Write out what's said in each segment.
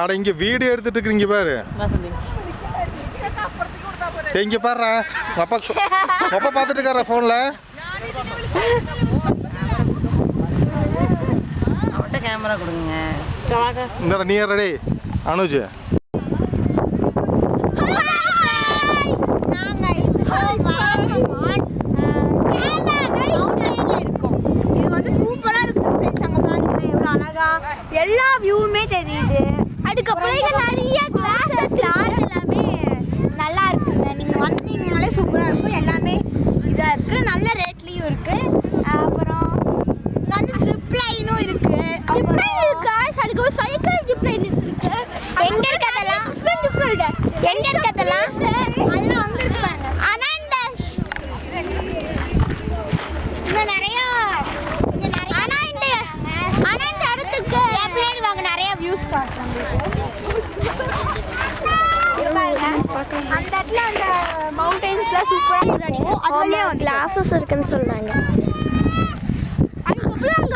ஆட இங்க வீடியோ எடுத்துட்டு இருக்கீங்க பாரு. இங்க பாரு அப்பா அப்பா பார்த்துட்டு இருக்காரா போன்ல. அவட்ட கேமரா கொடுங்க. இந்த நீ ரெடி அனுஜ். எல்லா வியூவுமே தெரியுது. அதுக்கப்புறம் நிறைய கிளாஸஸ் எல்லாமே நல்லா இருக்குங்க. நீங்கள் வந்தீங்கனாலே சூப்பராக இருக்கும். எல்லாமே இதாக இருக்குது, நல்ல ரேட்லேயும் இருக்குது. அப்புறம் வந்து ஜிப்லைனும் இருக்குது. அதுக்கு ஒரு சைக்கிள் ஜிப்லைன்ஸ் இருக்குது. எங்கே இருக்கிறதெல்லாம் எங்கே இருக்கிறதெல்லாம் அதெல்லாம் வந்து இருப்பாங்க. ஆனால் இங்கே நிறையா ஆனால் இந்த இடத்துக்கு பின்னாடி வாங்க நிறைய வியூஸ் காட்டுறாங்க. அந்த இடத்துல அந்த மவுண்டன்ஸ்லாம் சூப்பராக இருக்கும். அதுலேயே கிளாஸஸ் இருக்குன்னு சொன்னாங்க.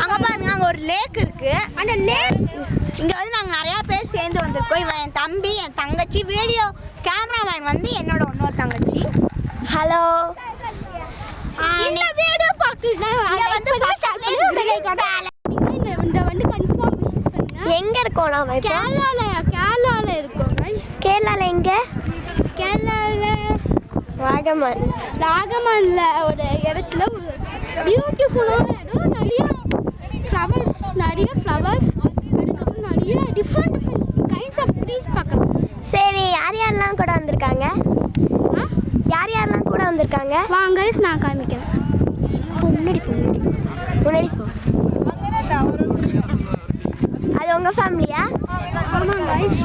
அங்கே பாருங்க, அங்கே ஒரு லேக் இருக்கு. அந்த லேக் இங்கே வந்து நாங்கள் நிறையா பேர் சேர்ந்து வந்திருக்கோம். இவன் என் தம்பி, என் தங்கச்சி, வீடியோ கேமராமேன் வந்து என்னோட இன்னொரு தங்கச்சி. ஹலோ, இந்த வீடியோ எங்க இருக்கோம்? நாம கேரளால இருக்கோம். கேரளால எங்க? கேரளால வாகமன்ல ஒரு இடத்துல ஒரு பியூட்டிஃபுல்லான இடம். நிறைய ஃப்ளவர்ஸ் அதுக்கப்புறம் நிறைய டிஃப்ரெண்ட் கைண்ட்ஸ் ஆஃப் ட்ரீஸ் பார்க்கலாம். சரி, யாரெல்லாம் கூட வந்திருக்காங்க? யாரெல்லாம் கூட வந்திருக்காங்க? வாங்க, நான் காமிக்கிறேன். முன்னாடி போ. அது உங்கள் ஃபேமிலியா? ஆமாம் கைஸ்.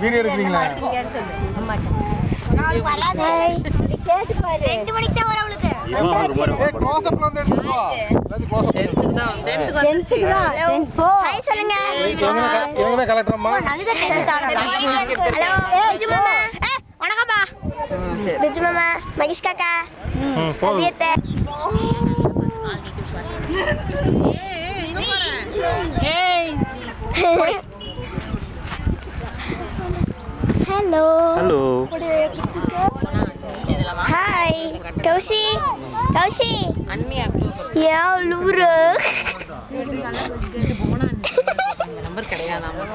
வீடியோ எடுக்கிறீங்களா? 2 மணிக்கு தான் வர அவளுக்கு. ஹாய் சொல்லுங்க. எங்க கலெக்டரம்மா? ஹலோ ரிஜு மாமா. வணக்கம்ப்பா. ரிஜு மாமா, மகேஷ் காக்கா. அபியத்தை. ஹலோ. ஹாய் கௌஷி. அண்ணி யா லூரு. இது போனா நம்பர் கிடையாதாமா?